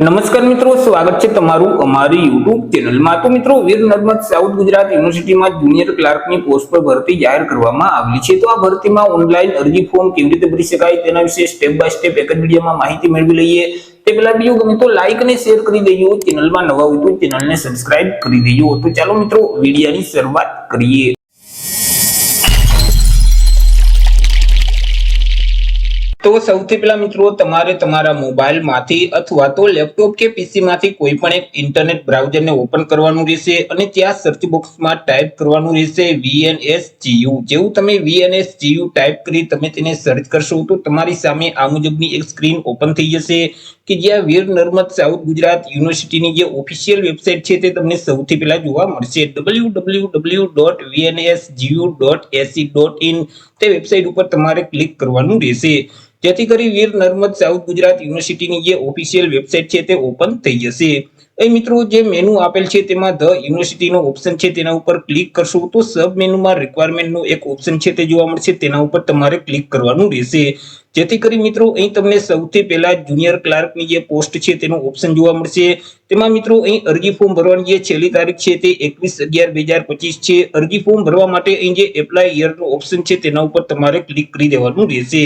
નમસ્કાર મિત્રો, સ્વાગત છે તમારું અમારી યુટ્યુબ ચેનલમાં। તો મિત્રો, વીર નર્મદ સાઉથ ગુજરાત યુનિવર્સિટીમાં જુનિયર ક્લાર્કની પોસ્ટ પર ભરતી જાહેર કરવામાં આવેલી છે। તો આ ભરતીમાં ઓનલાઈન અરજી ફોર્મ કેવી રીતે ભરી શકાય તેના વિશે સ્ટેપ બાય સ્ટેપ એક જ વિડીયોમાં માહિતી મેળવી લઈએ। તે પહેલા વિડીયો ગમે તો લાઈક અને શેર કરી દેજો, ચેનલમાં નવા હોય તો ચેનલને સબસ્ક્રાઇબ કરી દેજો। તો ચાલો મિત્રો, વિડીયોની શરૂઆત કરીએ। તો સૌથી પહેલા મિત્રો, તમારે તમારા મોબાઈલ માંથી અથવા તો લેપટોપ કે પીસી માંથી કોઈ પણ એક ઇન્ટરનેટ બ્રાઉઝરને ઓપન કરવાનું રહેશે અને ત્યાં સર્ચ બોક્સમાં ટાઈપ કરવાનું રહેશે VNSGU। જેવું તમે VNSGU ટાઈપ કરી તમે તેને સર્ચ કરશો તો તમારી સામે આ મુજબની એક સ્ક્રીન ઓપન થઈ જશે કે જ્યાં વીર નર્મદ સાઉથ ગુજરાત યુનિવર્સિટીની જે ઓફિશિયલ વેબસાઇટ છે તે તમને સૌથી પહેલા જોવા મળશે www.vnsgu.ac.in। તે વેબસાઇટ ઉપર તમારે ક્લિક કરવાનું રહેશે જેથી કરી વીર નર્મદ સાઉથ ગુજરાત યુનિવર્સિટીની જે ઓફિશિયલ વેબસાઇટ છે તે ઓપન થઈ જશે। અહીં મિત્રો, જે મેનુ આપેલ છે તેમાં ધ યુનિવર્સિટીનો ઓપ્શન છે તેના ઉપર ક્લિક કરશો તો સબ મેનુમાં રિક્વાયરમેન્ટનો એક ઓપ્શન છે તે જોવા મળશે, તેના ઉપર તમારે ક્લિક કરવાનું રહેશે જેથી કરી મિત્રો અહીં તમને સૌથી પહેલા જુનિયર ક્લાર્કની જે પોસ્ટ છે તેનું ઓપ્શન જોવા મળશે। તેમાં મિત્રો અહીં અરજી ફોર્મ ભરવાની જે છેલ્લી તારીખ છે તે 21/11/2025 છે। અરજી ફોર્મ ભરવા માટે અહીં જે એપ્લાય યરનો ઓપ્શન છે તેના ઉપર તમારે ક્લિક કરી દેવાનું રહેશે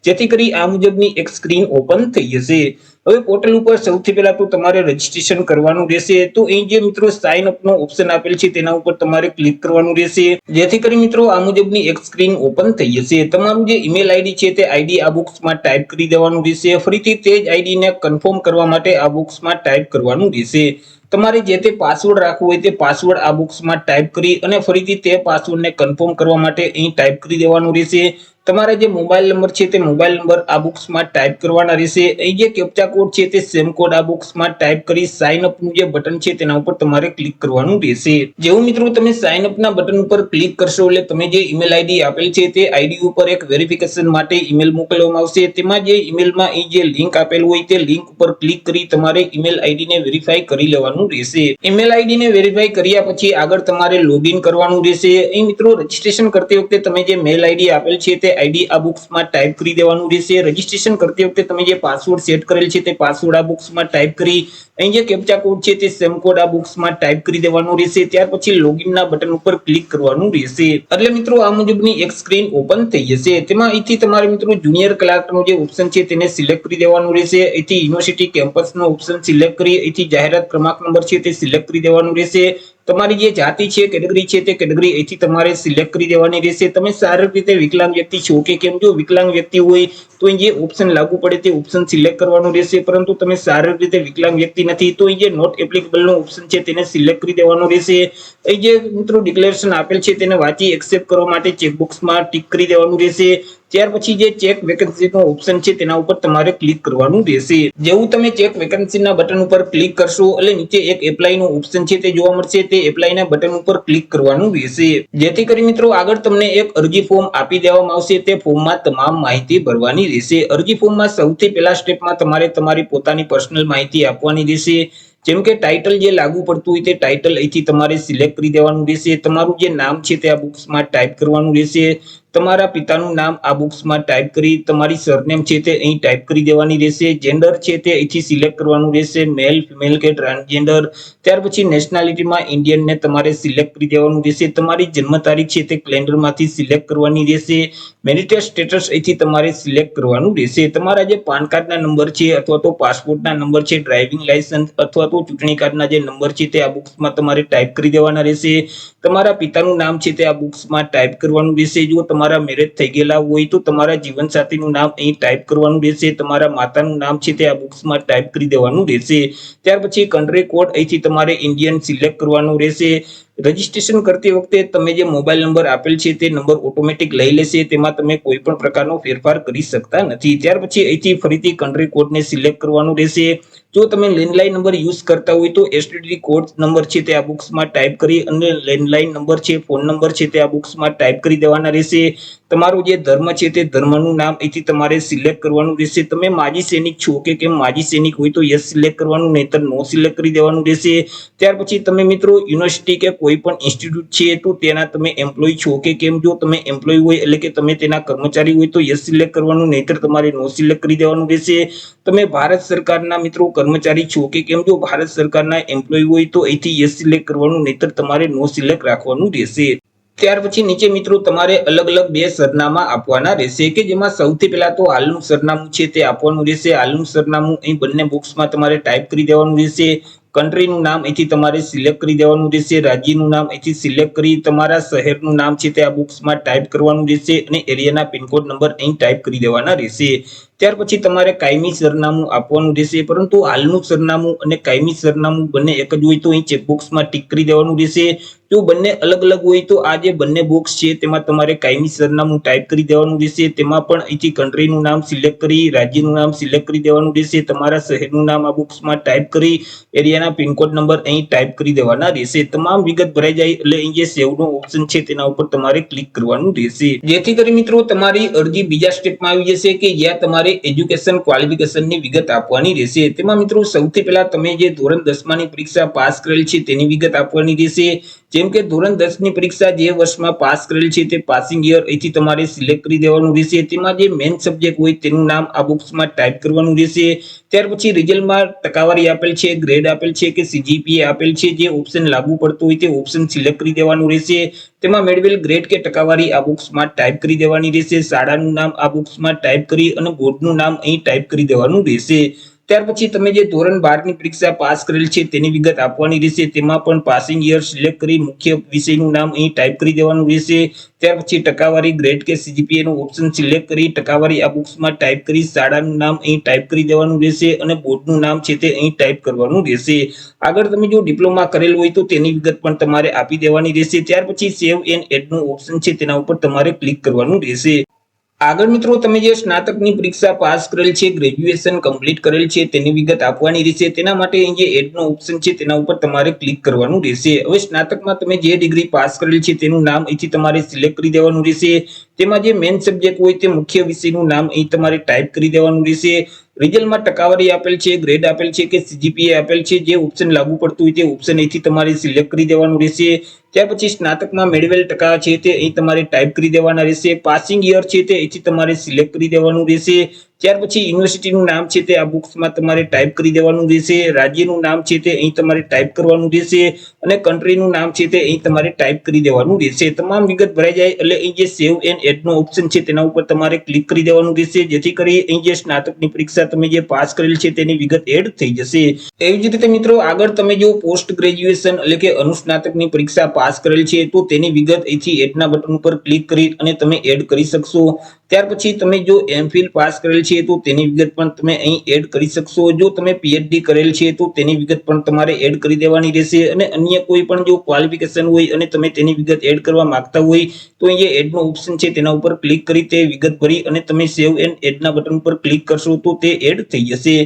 જેથી કરી આ મુજબની એક સ્ક્રીન ઓપન થઈ જશે। હવે પોર્ટલ ઉપર સૌથી પહેલા તો તમારે રજીસ્ટ્રેશન કરવાનું રહેશે। તો અહીં જે મિત્રો સાઇન અપ નો ઓપ્શન આપેલ છે તેના ઉપર તમારે ક્લિક કરવાનું રહેશે જેથી કરી મિત્રો આ મુજબની એક સ્ક્રીન ઓપન થઈ જશે। તમારું જે ઈમેલ આઈડી છે તે આઈડી આ બોક્સમાં ટાઈપ કરી દેવાનું રહેશે। ફરીથી તે જ આઈડીને કન્ફર્મ કરવા માટે આ બોક્સમાં ટાઈપ કરવાનું રહેશે। તમારે જે તે પાસવર્ડ રાખવો હોય તે પાસવર્ડ આ બોક્સમાં ટાઈપ કરી અને ફરીથી તે પાસવર્ડને કન્ફર્મ કરવા માટે અહીં ટાઈપ કરી દેવાનું રહેશે। તમારા જે મોબાઈલ નંબર છે તે મોબાઈલ નંબર આ બોક્સમાં ટાઈપ કરવાના રહેશે। અહીં જે કેપ્ચા કોડ છે તે સેમ કોડ આ બોક્સમાં ટાઈપ કરી સાઇન અપ નું જે બટન છે તેના ઉપર તમારે ક્લિક કરવાનું રહેશે। જેવું મિત્રો તમે સાઇન અપ ના બટન ઉપર ક્લિક કરશો એટલે તમે જે ઈમેલ આઈડી આપેલ છે તે આઈડી ઉપર એક વેરિફિકેશન માટે ઈમેલ મોકલવામાં આવશે। તેમાં જે ઈમેલમાં અહીં જે લિંક આપેલ હોય તે લિંક ઉપર ક્લિક કરી તમારે ઈમેલ આઈડી ને વેરીફાઈ કરી લેવાનું રહેશે। ઈમેલ આઈડી ને વેરીફાઈ કર્યા પછી આગળ તમારે લોગિન કરવાનું રહેશે। અહીં મિત્રો રજીસ્ટ્રેશન કરતી વખતે તમે જે મેલ આઈડી આપેલ છે તે આઈડી આ બોક્સમાં ટાઈપ કરી દેવાનું રહેશે। રજીસ્ટ્રેશન કરતી વખતે તમે જે પાસવર્ડ સેટ કરેલ છે તે પાસવર્ડ આ બોક્સમાં ટાઈપ કરી અહીં જે કેપ્ચા કોડ છે તે સેમ કોડ આ બોક્સમાં ટાઈપ કરી દેવાનો રહેશે। ત્યાર પછી લોગિન ના બટન ઉપર ક્લિક કરવાનું રહેશે એટલે મિત્રો આ મુજબની એક સ્ક્રીન ઓપન થઈ જશે। તેમાં અહીંથી તમારે મિત્રો જુનિયર ક્લાર્કનો જે ઓપ્શન છે તેને સિલેક્ટ કરી દેવાનું રહેશે। અહીંથી યુનિવર્સિટી કેમ્પસનો ઓપ્શન સિલેક્ટ કરી અહીંથી જાહેરાત ક્રમાંક નંબર છે તે સિલેક્ટ કરી દેવાનું રહેશે। તમારી જે જાતિ છે, કેટેગરી છે તે કેટેગરી અહીંથી તમારે સિલેક્ટ કરી દેવાની રહેશે। તમે શારીરિક રીતે વિકલાંગ વ્યક્તિ છો કે કેમ, જો વિકલાંગ વ્યક્તિ હોય તો અહીં જે ઓપ્શન લાગુ પડે તે ઓપ્શન સિલેક્ટ કરવાનું રહેશે, પરંતુ તમે શારીરિક રીતે વિકલાંગ વ્યક્તિ નથી તો અહીં જે નોટ એપ્લિકેબલ નો ઓપ્શન છે તેને સિલેક્ટ કરી દેવાનો રહેશે। અહીં જે મિત્રો ડિક્લેરેશન આપેલ છે તેને વાંચી એક્સેપ્ટ કરવા માટે ચેકબોક્સમાં ટિક કરી દેવાનું રહેશે। ત્યાર પછી જે ચેક વેકેન્સીનો ઓપ્શન છે તેના ઉપર તમારે ક્લિક કરવાનું રહેશે। જેવું તમે ચેક વેકેન્સીના બટન ઉપર ક્લિક કરશો એટલે નીચે એક એપ્લાય નો ઓપ્શન છે તે જોવા મળશે, તે એપ્લાય ના બટન ઉપર ક્લિક કરવાનું રહેશે જેથી કરી મિત્રો આગળ તમને એક અરજી ફોર્મ આપી દેવામાં આવશે। તે ફોર્મમાં તમામ માહિતી ભરવાની રહેશે। અરજી ફોર્મમાં સૌથી પહેલા સ્ટેપમાં તમારે તમારી પોતાની પર્સનલ માહિતી આપવાની રહેશે, જેમ કે ટાઇટલ જે લાગુ પડતું હોય તે ટાઇટલ અહીંથી તમારે સિલેક્ટ કરી દેવાનું રહેશે। તમારું જે નામ છે તે આ બોક્સમાં ટાઈપ કરવાનું રહેશે। તમારા પિતાનું નામ આ બોક્સમાં ટાઈપ કરી તમારી સરનેમ છે તે અહીં ટાઈપ કરી દેવાની રહેશે। જેન્ડર છે તે અહીંથી સિલેક્ટ કરવાનું રહેશે, મેલ, ફિમેલ કે ટ્રાન્સજેન્ડર। ત્યાર પછી નેશનાલિટીમાં ઇન્ડિયન ને તમારે સિલેક્ટ કરી દેવાનું રહેશે। તમારી જન્મ તારીખ છે તે કેલેન્ડરમાંથી સિલેક્ટ કરવાની રહેશે। મેરિટલ સ્ટેટસ અહીંથી તમારે સિલેક્ટ કરવાનું રહેશે। તમારા જે પાન કાર્ડના નંબર છે અથવા તો પાસપોર્ટના નંબર છે, ડ્રાઇવિંગ લાયસન્સ અથવા તો ચૂંટણી કાર્ડના જે નંબર છે તે આ બોક્સમાં તમારે ટાઈપ કરી દેવાના રહેશે। તમારા પિતાનું નામ છે તે આ બોક્સમાં ટાઈપ કરવાનું રહેશે। જો તમારા મેરેજ થઈ ગયેલા હોય તો તમારા જીવનસાથીનું નામ અહીં ટાઈપ કરવાનું રહેશે। તમારા માતાનું નામ છે તે આ બોક્સમાં ટાઈપ કરી દેવાનું રહેશે। ત્યાર પછી કન્ટ્રી કોડ અહીંથી તમારે ઇન્ડિયન સિલેક્ટ કરવાનું રહેશે। રજીસ્ટ્રેશન કરતી વખતે તમે જે મોબાઈલ નંબર આપેલ છે તે નંબર ઓટોમેટિક લઈ લેશે, તેમાં તમે કોઈ પણ પ્રકારનો ફેરફાર કરી શકતા નથી। ત્યાર પછી અહીંથી ફરીથી કન્ટ્રી કોડને સિલેક્ટ કરવાનું રહેશે। જો તમે લેન્ડલાઇન નંબર યુઝ કરતા હોય તો એસટીડી કોડ નંબર છે તે આ બોક્સમાં ટાઈપ કરી અને લેન્ડલાઇન નંબર છે, ફોન નંબર છે તે આ બોક્સમાં ટાઈપ કરી દેવાના રહેશે। તમારું જે ધર્મ છે તે ધર્મનું નામ અહીંથી તમારે સિલેક્ટ કરવાનું રહેશે. તમે માજી સૈનિક છો કે કેમ માજી સૈનિક હોય તો યસ સિલેક્ટ કરવાનું, નહીતર નો સિલેક્ટ કરી દેવાનું રહેશે. ત્યાર પછી તમે મિત્રો યુનિવર્સિટી કે કોઈ પણ ઇન્સ્ટિટ્યૂટ છે તો તેના તમે એમ્પ્લોય છો કે કેમ, જો તમે એમ્પ્લોય હોય એટલે કે તમે તેના કર્મચારી હોય તો યસ સિલેક્ટ કરવાનું, નહીતર તમારે નો સિલેક્ટ કરી દેવાનું રહેશે. તમે ભારત સરકારના મિત્રો કર્મચારી છો કે કેમ, જો ભારત સરકારના એમ્પ્લોય હોય તો અહીંથી યસ સિલેક્ટ કરવાનું, નહીતર તમારે નો સિલેક્ટ રાખવાનું રહેશે. ત્યાર પછી નીચે મિત્રો તમારે અલગ અલગ બે સરનામા આપવાના રહેશે, કે જેમાં સૌથી પહેલા તો હાલનું સરનામું છે તે આપવાનું રહેશે. હાલનું સરનામું અહીં બંને બોક્સમાં તમારે ટાઈપ કરી દેવાનું રહેશે. કન્ટ્રીનું નામ અહીંથી તમારે સિલેક્ટ કરી દેવાનું રહેશે. રાજ્યનું નામ અહીંથી સિલેક્ટ કરી તમારા શહેરનું નામ છે તે આ બોક્સમાં ટાઈપ કરવાનું રહેશે, અને એરિયાના પિનકોડ નંબર અહીં ટાઈપ કરી દેવાના રહેશે. ત્યાર પછી તમારે કાયમી સરનામું આપવાનું રહેશે, પરંતુ હાલનું સરનામું અને કાયમી સરનામું બંને એક જ હોય તો અહીં ચેકબોક્સમાં ટીક કરી દેવાનું રહેશે. જો બંને અલગ અલગ હોય તો આ જે બંને બોક્સ છે તેમાં તમારે કાયમી સરનામું ટાઈપ કરી દેવાનું રહેશે. તેમાં પણ અહીંથી કન્ટ્રીનું નામ સિલેક્ટ કરી રાજ્યનું નામ સિલેક્ટ કરી દેવાનું રહેશે. તમારા શહેરનું નામ આ બોક્સમાં ટાઈપ કરી એરિયાના પિનકોડ નંબર અહીં ટાઈપ કરી દેવાના રહેશે. તમામ વિગત ભરાઈ જાય એટલે અહીં જે સેવ નો ઓપ્શન છે તેના ઉપર તમારે ક્લિક કરવાનું રહેશે, જેથી કરી મિત્રો તમારી અરજી બીજા સ્ટેપમાં આવી જશે, કે જ્યાં તમારે એજ્યુકેશન ક્વોલિફિકેશનની વિગત આપવાની રહેશે. તેમાં મિત્રો સૌથી પહેલા તમે જે ધોરણ 10 ની પરીક્ષા પાસ કરેલ છે તેની વિગત આપવાની રહેશે. જેમ કે ધોરણ 10 ની પરીક્ષા જે વર્ષમાં પાસ કરેલ છે તે પાસિંગ યર અહીંથી તમારે સિલેક્ટ કરી દેવાનું રહેશે. તેમાં જે મેઇન સબ્જેક્ટ હોય તેનું નામ આ બોક્સમાં ટાઈપ કરવાનું રહેશે. ત્યાર પછી રિઝલ્ટમાં ટકાવારી આપેલ છે, ગ્રેડ આપેલ છે કે સીજીપીએ આપેલ છે, જે ઓપ્શન લાગુ પડતો હોય તે ઓપ્શન સિલેક્ટ કરી દેવાનું રહેશે. તેમાં મેળવેલ ગ્રેડ કે ટકાવારી આ બોક્સમાં ટાઈપ કરી દેવાની રહેશે. શાળાનું નામ આ બોક્સમાં ટાઈપ કરી અને બોર્ડનું નામ અહીં ટાઈપ કરી દેવાનું રહેશે. ત્યાર પછી તમે જે ધોરણ 12 ની પરીક્ષા પાસ કરેલ છે તેની વિગત આપવાની રહેશે. તેમાં પણ પાસિંગ યર સિલેક્ટ કરી મુખ્ય વિષયનું નામ અહીં ટાઈપ કરી દેવાનું રહેશે. ત્યાર પછી ટકાવારી, ગ્રેડ કે સીજીપીએ નો ઓપ્શન સિલેક્ટ કરી ટકાવારી આ બોક્સમાં ટાઈપ કરી શાળાનું નામ અહીં ટાઈપ કરી દેવાનું રહેશે, અને બોર્ડનું નામ છે તે અહીં ટાઈપ કરવાનું રહેશે. આગળ તમે જો ડિપ્લોમા કરેલ હોય તો તેની વિગત પણ તમારે આપી દેવાની રહેશે. ત્યાર પછી સેવ એન્ડ એડ નો ઓપ્શન છે તેના ઉપર તમારે ક્લિક કરવાનું રહેશે. આગળ મિત્રો તમે જે સ્નાતકની પરીક્ષા પાસ કરેલ છે, ગ્રેજ્યુએશન કમ્પ્લીટ કરેલ છે તેની વિગત આપવાની રહેશે. તેના માટે અહીં જે એડ નો ઓપ્શન છે તેના ઉપર તમારે ક્લિક કરવાનું રહેશે. હવે સ્નાતકમાં તમે જે ડિગ્રી પાસ કરેલ છે તેનું નામ અહીંથી તમારે સિલેક્ટ કરી દેવાનું રહેશે. તેમાં જે મેઇન સબ્જેક્ટ હોય તે મુખ્ય વિષયનું નામ અહીં તમારે ટાઈપ કરી દેવાનું રહેશે. રિઝલ્ટમાં ટકાવારી આપેલ છે, ગ્રેડ આપેલ છે કે સીજીપીએ આપેલ છે, જે ઓપ્શન લાગુ પડતું હોય તે ઓપ્શન અહીંથી તમારે સિલેક્ટ કરી દેવાનું રહેશે. ત્યાર પછી સ્નાતકમાં મેળવેલ ટકા છે તે અહીં તમારે ટાઈપ કરી દેવાના રહેશે. પાસિંગ યર છે તે અહીંથી તમારે સિલેક્ટ કરી દેવાનું રહેશે. ત્યાર પછી યુનિવર્સિટીનું નામ છે તે આ બોક્સમાં તમારે ટાઈપ કરી દેવાનું રહેશે. રાજ્યનું નામ છે તે અહીં તમારે ટાઈપ કરવાનું રહેશે, અને કન્ટ્રીનું નામ છે તે અહીં તમારે ટાઈપ કરી દેવાનું રહેશે. તમામ વિગત ભરાઈ જાય એટલે અહીં જે સેવ એન્ડ એડ નો ઓપ્શન છે તેના ઉપર તમારે ક્લિક કરી દેવાનું રહેશે, જેથી કરી અહીં જે સ્નાતકની પરીક્ષા તમે જે પાસ કરેલ છે તેની વિગત એડ થઈ જશે. એવી જ રીતે મિત્રો આગળ તમે જો પોસ્ટ ગ્રેજ્યુએશન એટલે કે અનુસ્નાતકની પરીક્ષા પાસ કરેલ છે તો તેની વિગત અહીંથી એડના બટન ઉપર ક્લિક કરી અને તમે એડ કરી શકશો. ત્યાર પછી તમે જો એમફિલ પાસ કરેલ છે તો તેની વિગત પણ તમે અહીં એડ કરી શકશો. જો તમે પીએચડી કરેલ છે તો તેની વિગત પણ તમારે એડ કરી દેવાની રહેશે, અને અન્ય કોઈ પણ જો ક્વોલિફિકેશન હોય અને તમે તેની વિગત એડ કરવા માંગતા હોય તો અહીં એડ નો ઓપ્શન છે તેના ઉપર ક્લિક કરી તે વિગત ભરી અને તમે સેવ એન્ડ એડના બટન ઉપર ક્લિક કરશો તો તે એડ થઈ જશે.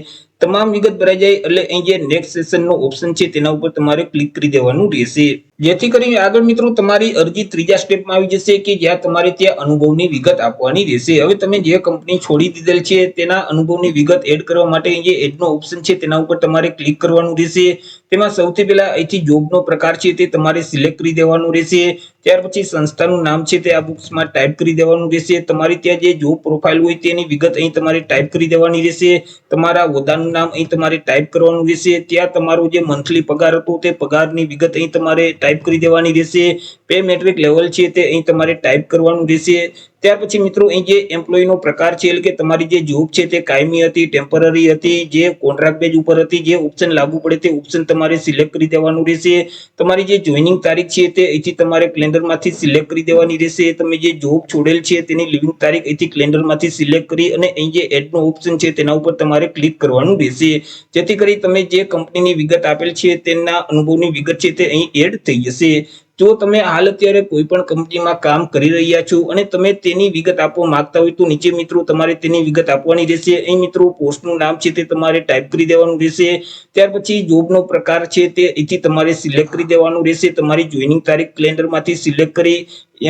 તમામ વિગત ભરાઈ જાય એટલે અહીં જે નેક્સ્ટ સેશન નો ઓપ્શન છે તેના ઉપર તમારે ક્લિક કરી દેવાનું રહેશે, જેથી કરીને આગળ મિત્રો તમારી અરજી ત્રીજા સ્ટેપમાં આવી જશે, કે જ્યાં તમારે ત્યાં અનુભવની વિગત આપવાની રહેશે. હવે તમે જે કંપની છોડી દીધેલ છે તેના અનુભવની વિગત એડ કરવા માટે જે એડનો ઓપ્શન છે તેના ઉપર તમારે ક્લિક કરવાનું રહેશે. તેમાં સૌથી પહેલા અહીંથી જોબનો પ્રકાર છે તે તમારે સિલેક્ટ કરી દેવાનું રહેશે. ત્યાર પછી સંસ્થાનું નામ છે તે આ બોક્સમાં ટાઈપ કરી દેવાનું રહેશે. તમારી ત્યાં જે જોબ પ્રોફાઇલ હોય તેની વિગત અહીં તમારે ટાઈપ કરી દેવાની રહેશે. તમારા હોદ્દાનું નામ અહીં તમારે ટાઈપ કરવાનું રહેશે. ત્યાં તમારો જે મંથલી પગાર હતો તે પગારની વિગત અહીં તમારે ટાઈપ કરી દેવાની રહેશે. પે મેટ્રિક લેવલ છે તે અહીં તમારે ટાઈપ કરવાનું રહેશે. ત્યાર પછી મિત્રો અહીં જે એમ્પ્લોયનો પ્રકાર છે એટલે કે તમારી જે જોબ છે તે કાયમી હતી, ટેમ્પરરી હતી, જે કોન્ટ્રાક્ટ બેઝ ઉપર હતી, જે ઓપ્શન લાગુ પડે તે ઓપ્શન તમારે સિલેક્ટ કરી દેવાનું રહેશે. તમારી જે જોઈનિંગ તારીખ છે તે અહીંથી તમારે કેલેન્ડરમાંથી સિલેક્ટ કરી દેવાની રહેશે. તમે જે જોબ છોડેલ છે તેની લિવિંગ તારીખ અહીંથી કેલેન્ડરમાંથી સિલેક્ટ કરી અને અહીં જે એડનો ઓપ્શન છે તેના ઉપર તમારે ક્લિક કરવાનું રહેશે, જેથી કરી તમે જે કંપનીની વિગત આપેલ છે તેના અનુભવની વિગત છે તે અહીં એડ થઈ જશે. જો તમે હાલ અત્યારે કોઈ પણ કંપનીમાં કામ કરી રહ્યા છો અને તમે તેની વિગત આપવા માંગતા હોય તો નીચે મિત્રો તમારે તેની વિગત આપવાની રહેશે। અહીં મિત્રો પોસ્ટનું નામ છે તે તમારે ટાઈપ કરી દેવાનું રહેશે। ત્યાર પછી જોબનો પ્રકાર છે તે અહીંથી તમારે સિલેક્ટ કરી દેવાનું રહેશે। તમારી જોઈનિંગ તારીખ કેલેન્ડરમાંથી સિલેક્ટ કરી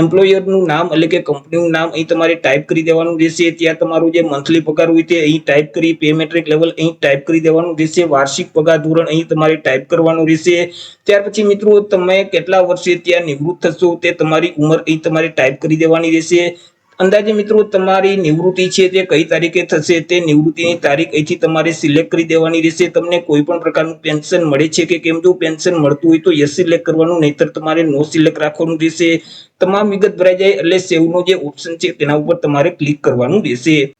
એમ્પ્લોયરનું નામ એટલે કે કંપનીનું નામ અહીં તમારે ટાઈપ કરી દેવાનું રહેશે। ત્યાં તમારું જે મંથલી પગાર હોય તે અહીં ટાઈપ કરી પે મેટ્રિક લેવલ અહીં ટાઈપ કરી દેવાનું રહેશે। વાર્ષિક પગાર ધોરણ અહીં તમારે ટાઈપ કરવાનું રહેશે। ત્યાર પછી મિત્રો તમે કેટલા વર્ષે ત્યાં નિવૃત્ત થશો તે તમારી ઉંમર અહીં તમારે ટાઈપ કરી દેવાની રહેશે। અંદાજે મિત્રો તમારી નિવૃત્તિ છે તે કઈ તારીખે થશે તે નિવૃત્તિની તારીખ અહીંથી તમારે સિલેક્ટ કરી દેવાની રહેશે। તમને કોઈ પણ પ્રકારનું પેન્શન મળે છે કે કેમ, જો પેન્શન મળતું હોય તો યસ સિલેક્ટ કરવાનું, નહીતર તમારે નો સિલેક્ટ રાખવાનું રહેશે। તમામ વિગત ભરાઈ જાય એટલે સેવ નો જે ઓપ્શન છે તેના ઉપર તમારે ક્લિક કરવાનું રહેશે।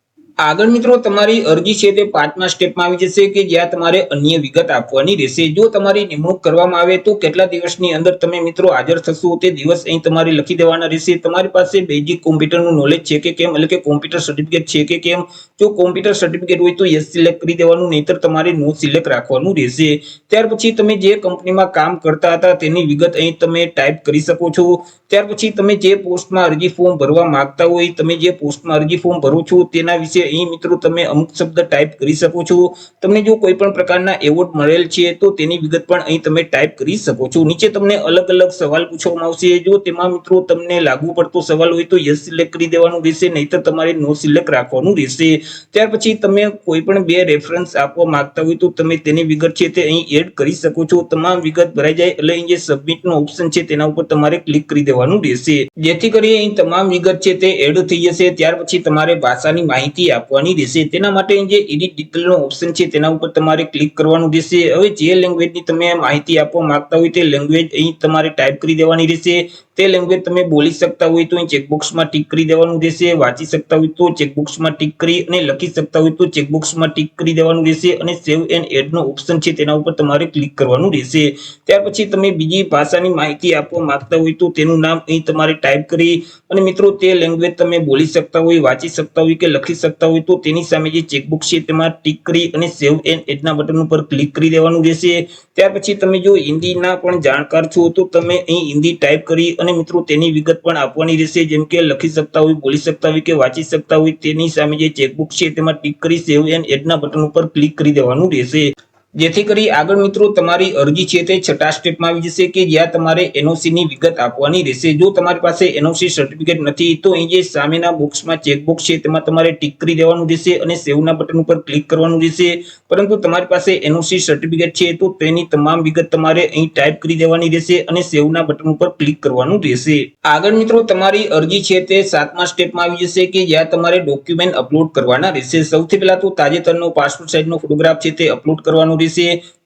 આગળ મિત્રો તમારી અરજી છે તે 5મા સ્ટેપમાં આવી જશે કે જ્યાં તમારે અન્ય વિગત આપવાની રહેશે। જો તમારી નિમણૂક કરવામાં આવે તો કેટલા દિવસની અંદર તમે મિત્રો હાજર થશો તે દિવસ અહીં તમારે લખી દેવાના રહેશે। તમારી પાસે બેઝિક કોમ્પ્યુટરનું નોલેજ છે કે કેમ, એટલે કે કોમ્પ્યુટર સર્ટિફિકેટ છે કે કેમ, જો કોમ્પ્યુટર સર્ટિફિકેટ હોય તો યસ સિલેક્ટ કરી દેવાનું, નહીતર તમારે નો સિલેક્ટ રાખવાનું રહેશે। ત્યાર પછી તમે જે કંપનીમાં કામ કરતા હતા તેની વિગત અહીં તમે ટાઈપ કરી શકો છો। ત્યાર પછી તમે જે પોસ્ટમાં અરજી ફોર્મ ભરવા માંગતા હોય, તમે જે પોસ્ટમાં અરજી ફોર્મ ભરો છો તેના વિશે અહીં મિત્રો તમે અમુક શબ્દ ટાઈપ કરી શકો છો। તમને જો કોઈ પણ પ્રકારના એવોર્ડ મળેલ છે તો તેની વિગત પણ અહીં તમે ટાઈપ કરી શકો છો। નીચે તમને અલગ અલગ સવાલ પૂછવામાં આવશે, જો તેમાં મિત્રો તમને લાગુ પડતો સવાલ હોય તો યસ સિલેક્ટ કરી દેવાનું રહેશે, નહીતર તમારે નો સિલેક્ટ રાખવાનું રહેશે। ત્યાર પછી તમે કોઈ પણ બે રેફરન્સ આપવા માંગતા હોય તો તમે તેની વિગત છે તે અહીં એડ કરી શકો છો। તમામ વિગત ભરાઈ જાય એટલે અહીં જે સબમિટ નો ઓપ્શન છે તેના ઉપર તમારે ક્લિક કરી દેવાનું રહેશે, જેથી કરી અહીં તમામ વિગત છે તે એડ થઈ જશે। ત્યાર પછી તમારે ભાષાની માહિતી આપવાની રહેશે। તેના માટે જે એડિટ ડિટેલ નો ઓપ્શન છે તેના ઉપર તમારે ક્લિક કરવાનું રહેશે। હવે જે લેંગ્વેજની તમે માહિતી આપવા માંગતા હોય તે લેંગ્વેજ અહીં તમારે ટાઈપ કરી દેવાની રહેશે। તે લેંગ્વેજ તમે બોલી શકતા હોય તો અહીં ચેકબોક્સમાં ટિક કરી દેવાનું રહેશે। વાંચી શકતા હોય તો ચેકબોક્સમાં ટિક કરી અને લખી શકતા હોય તો ચેકબોક્સમાં ટિક કરી દેવાનું રહેશે અને સેવ એન્ડ એડ નો ઓપ્શન છે તેના ઉપર તમારે ક્લિક કરવાનું રહેશે। ત્યાર પછી તમે બીજી ભાષાની માહિતી આપવા માંગતા હોય તો તેનું નામ અહીં તમારે ટાઈપ કરી અને મિત્રો તે લેંગ્વેજ તમે બોલી શકતા હોય, વાંચી શકતા હોય કે લખી શકતા હોય તો તેની સામે જે ચેકબોક્સ છે તેમાં ટિક કરી અને સેવ એન્ડ એડ ના બટન ઉપર ક્લિક કરી દેવાનું રહેશે। ત્યાર પછી તમે જો હિન્દીના પણ જાણકાર છો તો તમે અહીં હિન્દી ટાઈપ કરી અને મિત્રો તેની વિગત પણ આપવાની રહેશે, જેમ કે લખી શકતા હોય, બોલી શકતા હોય કે વાંચી શકતા હોય। તેની સામે જે ચેકબોક્સ છે તેમાં ટિક કરી સેવ એન્ડ એડ ના બટન ઉપર ક્લિક કરી દેવાનું રહેશે, જેથી કરી આગળ મિત્રો તમારી અરજી છે તે 6થા સ્ટેપમાં આવી જશે કે જ્યાં તમારે એનઓસી ની વિગત આપવાની રહેશે। જો તમારી પાસે એનઓસી સર્ટિફિકેટ નથી તો અહીં જે સામેના બોક્સમાં ચેકબોક્સ છે તેમાં તમારે ટિક કરી દેવાનું રહેશે અને સેવ ના બટન ઉપર ક્લિક કરવાનું રહેશે। પરંતુ તમારી પાસે એનઓસી સર્ટિફિકેટ છે તો તેની તમામ વિગત તમારે અહીં ટાઈપ કરી દેવાની રહેશે અને સેવ ના બટન ઉપર ક્લિક કરવાનું રહેશે। આગળ મિત્રો તમારી અરજી છે તે 7મા સ્ટેપમાં આવી જશે કે જ્યાં તમારે ડોક્યુમેન્ટ અપલોડ કરવાના રહેશે। સૌથી પહેલા તો તાજેતરનો પાસપોર્ટ સાઇઝનો ફોટોગ્રાફ છે તે અપલોડ કરવાનો રહેશે।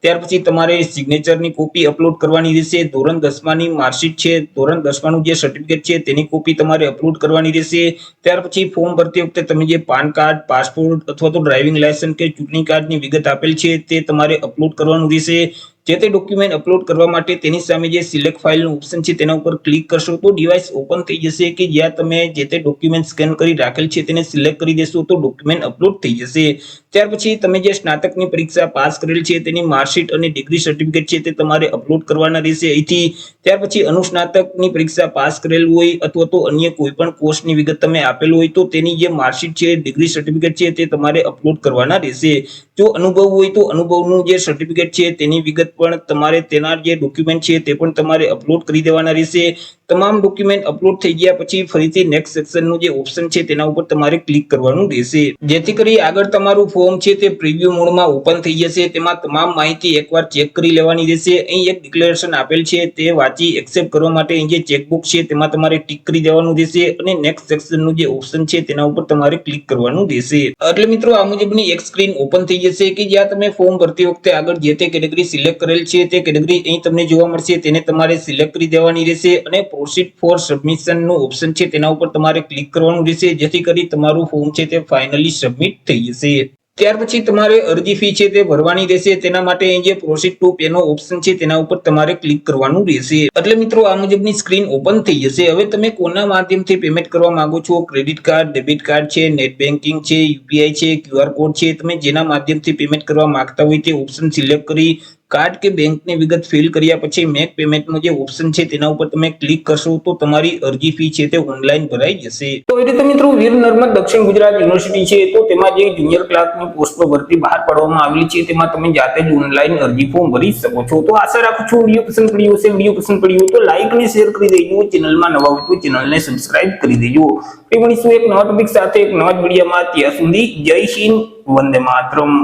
ત્યાર પછી તમારે સિગ્નેચરની કોપી અપલોડ કરવાની રહેશે। ધોરણ 10માની માર્કશીટ છે, ધોરણ 10માનું જે સર્ટિફિકેટ છે તેની કોપી તમારે અપલોડ કરવાની રહેશે। ત્યાર પછી ફોર્મ ભરતી વખતે તમે જે પાન કાર્ડ, પાસપોર્ટ અથવા તો ડ્રાઇવિંગ લાયસન્સ કે ચૂંટણી કાર્ડની વિગત આપેલ છે તે તમારે અપલોડ કરવાનું રહેશે। જે તે ડોક્યુમેન્ટ અપલોડ કરવા માટે તેની સામે જે સિલેક્ટ ફાઇલનું ઓપ્શન છે તેના ઉપર ક્લિક કરશો તો ડિવાઇસ ઓપન થઈ જશે કે જ્યાં તમે જે તે ડોક્યુમેન્ટ સ્કેન કરી રાખેલ છે તેને સિલેક્ટ કરી દેશો તો ડોક્યુમેન્ટ અપલોડ થઈ જશે। ત્યાર પછી તમે જે સ્નાતકની પરીક્ષા પાસ કરેલ છે તેની માર્કશીટ અને ડિગ્રી સર્ટિફિકેટ છે તે તમારે અપલોડ કરવાના રહેશે અહીંથી। ત્યાર પછી અનુસ્નાતકની પરીક્ષા પાસ કરેલ હોય અથવા તો અન્ય કોઈ પણ કોર્સની વિગત તમે આપેલ હોય તો તેની જે માર્કશીટ છે, ડિગ્રી સર્ટિફિકેટ છે તે તમારે અપલોડ કરવાના રહેશે। જો અનુભવ હોય તો અનુભવનું જે સર્ટિફિકેટ છે તેની વિગત પણ તમારે તેના જે ડોક્યુમેન્ટ છે તે પણ તમારે અપલોડ કરી દેવાના રહેશે। તમામ ડોક્યુમેન્ટ અપલોડ થઈ ગયા પછી ફરીથી નેક્સ્ટ સેક્શનનું જે ઓપ્શન છે તેના ઉપર તમારે ક્લિક કરવાનું રહેશે, જેથી કરી આગળ તમારું ફોર્મ છે તે પ્રિવ્યુ મોડમાં ઓપન થઈ જશે। તેમાં તમામ માહિતી એકવાર ચેક કરી લેવાની રહેશે। અહીં એક ડિક્લેરેશન આપેલ છે તે વાંચી એક્સેપ્ટ કરવા માટે અહીં જે ચેકબોક્સ છે તેમાં તમારે ટિક કરી દેવાનું રહેશે અને નેક્સ્ટ સેક્શનનું જે ઓપ્શન છે તેના ઉપર તમારે ક્લિક કરવાનું રહેશે। એટલે મિત્રો આ મુજબની એક સ્ક્રીન ઓપન થઈ જશે કે જ્યાં તમે ફોર્મ ભરતી વખતે આગળ જે તે કેટેગરી સિલેક્ટ કરેલ છે તે કેટેગરી અહીં તમને જોવા મળશે, તેને તમારે સિલેક્ટ કરી દેવાની રહેશે અને પ્રોસીડ ફોર સબમિશન નું ઓપ્શન છે તેના ઉપર તમારે ક્લિક કરવાનું રહેશે, જેથી કરી તમારું ફોર્મ છે તે ફાઇનલી સબમિટ થઈ જશે। ત્યાર પછી તમારે અરજી ફી છે તે ભરવાની રહેશે। તેના માટે અહીં જે પ્રોસીડ ટુ પે નો ઓપ્શન છે તેના ઉપર તમારે ક્લિક કરવાનું રહેશે। એટલે મિત્રો આ મુજબની સ્ક્રીન ઓપન થઈ જશે। હવે તમે કોના માધ્યમથી પેમેન્ટ કરવા માંગો છો, ક્રેડિટ કાર્ડ, ડેબિટ કાર્ડ છે, નેટ બેન્કિંગ છે, યુપીઆઈ છે, ક્યુઆર કોડ છે, તમે જેના માધ્યમથી પેમેન્ટ કરવા માંગતા હોય તે ઓપ્શન સિલેક્ટ કરી કાર્ડ કે બેંકની વિગત ફિલ કર્યા પછી મેક પેમેન્ટનો જે ઓપ્શન છે તેના ઉપર તમે ક્લિક કરશો તો તમારી અરજી ફી છે તે ઓનલાઈન ભરાઈ જશે. તો એ રીતે મિત્રો વીર નર્મદ દક્ષિણ ગુજરાત યુનિવર્સિટી છે તો તેમાં જે જુનિયર ક્લાર્કની પોસ્ટો ભરતી બહાર પાડવામાં આવેલી છે તેમાં તમે જાતે જ ઓનલાઈન અરજી ફોર્મ ભરી શકો છો. તો આશા રાખું છું વિડીયો પસંદ પડ્યો હશે. વિડીયો પસંદ પડ્યો તો લાઈક અને શેર કરી દેજો. ચેનલમાં નવા હોય તો ચેનલને સબસ્ક્રાઇબ કરી દેજો. ફરી મળીશું એક નવા ટોપિક સાથે એક નવા જ વિડીયોમાં. ત્યાં સુધી જય હિન્દ, વંદે માતરમ.